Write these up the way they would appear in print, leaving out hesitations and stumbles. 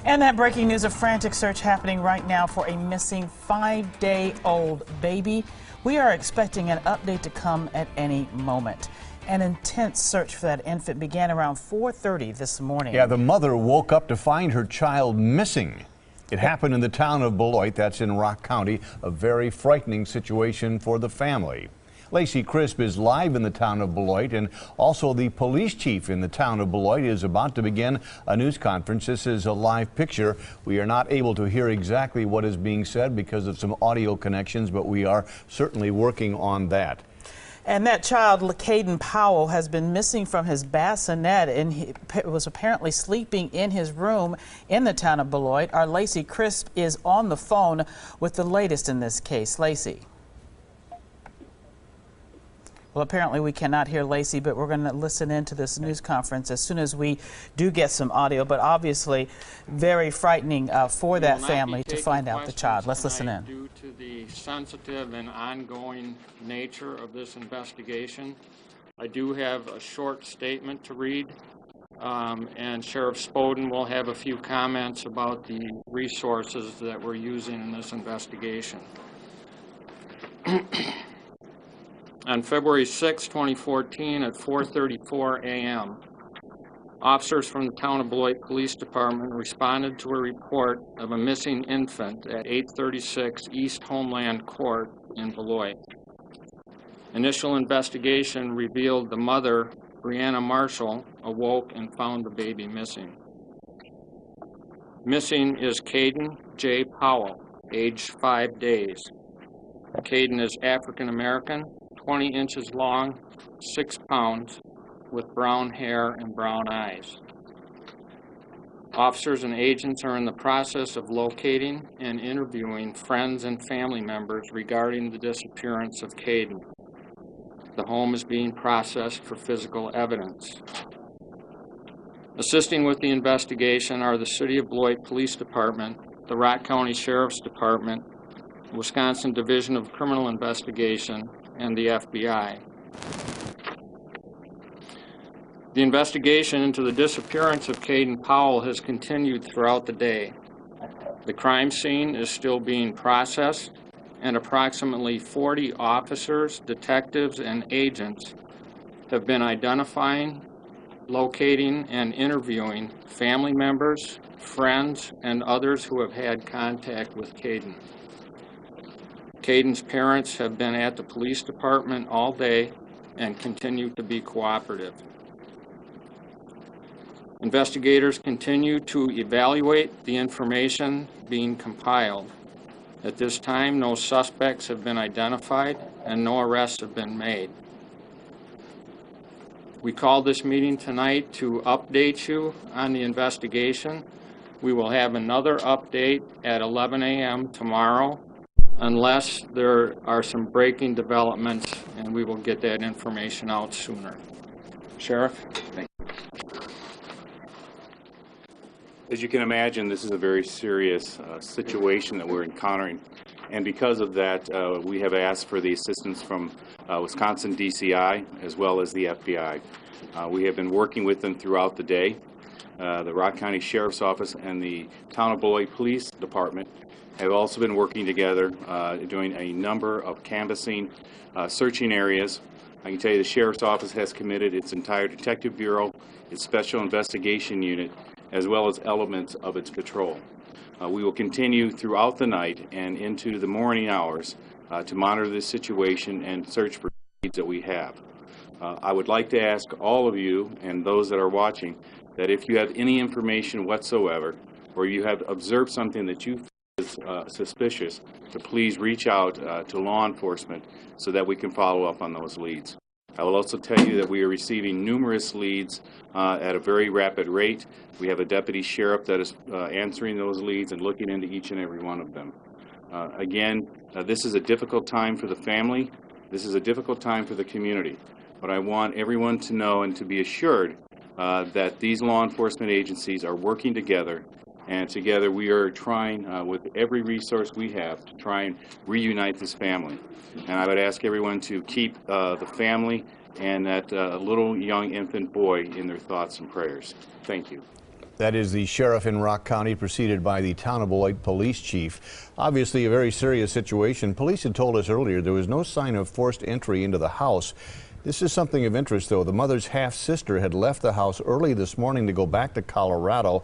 And that breaking news, a frantic search happening right now for a missing 5-day-old baby. We are expecting an update to come at any moment. An intense search for that infant began around 4:30 this morning. Yeah, the mother woke up to find her child missing. It happened in the town of Beloit, that's in Rock County, a very frightening situation for the family. Lacey Crisp is live in the town of Beloit, and also the police chief in the town of Beloit is about to begin a news conference. This is a live picture. We are not able to hear exactly what is being said because of some audio connections, but we are certainly working on that. And that child, Caden Powell, has been missing from his bassinet and he was apparently sleeping in his room in the town of Beloit. Our Lacey Crisp is on the phone with the latest in this case. Lacey. Well, apparently we cannot hear Lacey, but we're going to listen into this news conference as soon as we do get some audio. But obviously very frightening for that family to find out the child. Let's listen in. Due to the sensitive and ongoing nature of this investigation, I do have a short statement to read, and Sheriff Spoden will have a few comments about the resources that we're using in this investigation. On February 6, 2014 at 4:34 a.m., officers from the Town of Beloit Police Department responded to a report of a missing infant at 836 East Homeland Court in Beloit. Initial investigation revealed the mother, Brianna Marshall, awoke and found the baby missing. Missing is Caden J. Powell, age 5 days. Caden is African American, 20 inches long, 6 pounds, with brown hair and brown eyes. Officers and agents are in the process of locating and interviewing friends and family members regarding the disappearance of Caden. The home is being processed for physical evidence. Assisting with the investigation are the City of Beloit Police Department, the Rock County Sheriff's Department, Wisconsin Division of Criminal Investigation, and the FBI. The investigation into the disappearance of Caden Powell has continued throughout the day. The crime scene is still being processed, and approximately 40 officers, detectives, and agents have been identifying, locating, and interviewing family members, friends, and others who have had contact with Caden. Caden's parents have been at the police department all day and continue to be cooperative. Investigators continue to evaluate the information being compiled. At this time, no suspects have been identified and no arrests have been made. We called this meeting tonight to update you on the investigation. We will have another update at 11 a.m. tomorrow, unless there are some breaking developments, and we will get that information out sooner. Sheriff? Thank you. As you can imagine, this is a very serious situation that we're encountering, and because of that, we have asked for the assistance from Wisconsin DCI as well as the FBI. We have been working with them throughout the day. The Rock County Sheriff's Office and the Town of Beloit Police Department have also been working together, doing a number of canvassing, searching areas. I can tell you the Sheriff's Office has committed its entire Detective Bureau, its Special Investigation Unit, as well as elements of its patrol. We will continue throughout the night and into the morning hours to monitor this situation and search for leads that we have. I would like to ask all of you and those that are watching that if you have any information whatsoever, or you have observed something that you is suspicious, to please reach out to law enforcement so that we can follow up on those leads. I will also tell you that we are receiving numerous leads at a very rapid rate. We have a deputy sheriff that is answering those leads and looking into each and every one of them. Again, this is a difficult time for the family. This is a difficult time for the community. But I want everyone to know and to be assured that these law enforcement agencies are working together, and together we are trying with every resource we have to try and reunite this family. And I would ask everyone to keep the family and that little young infant boy in their thoughts and prayers. Thank you. That is the sheriff in Rock County, preceded by the town of Beloit police chief. Obviously a very serious situation. Police had told us earlier there was no sign of forced entry into the house. This is something of interest, though. The mother's half-sister had left the house early this morning to go back to Colorado.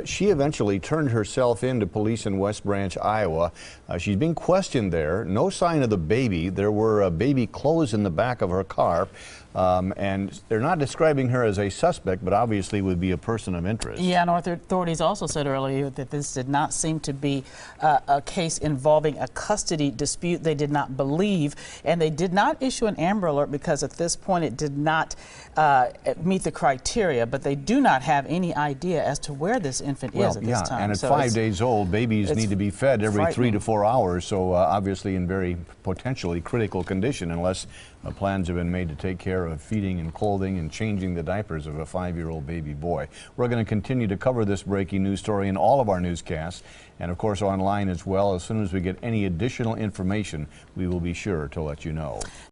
She eventually turned herself in to police in West Branch, Iowa. She's being questioned there. No sign of the baby. There were baby clothes in the back of her car. And they're not describing her as a suspect, but obviously would be a person of interest. Yeah, and authorities also said earlier that this did not seem to be a case involving a custody dispute. They did not believe, and they did not issue an Amber Alert because at this point it did not meet the criteria, but they do not have any idea as to where this infant is at this time. And at 5 days old, babies need to be fed every 3 to 4 hours, so obviously in very potentially critical condition unless plans have been made to take care of feeding and clothing and changing the diapers of a 5-year-old baby boy. We're going to continue to cover this breaking news story in all of our newscasts and of course online as well. As soon as we get any additional information, we will be sure to let you know.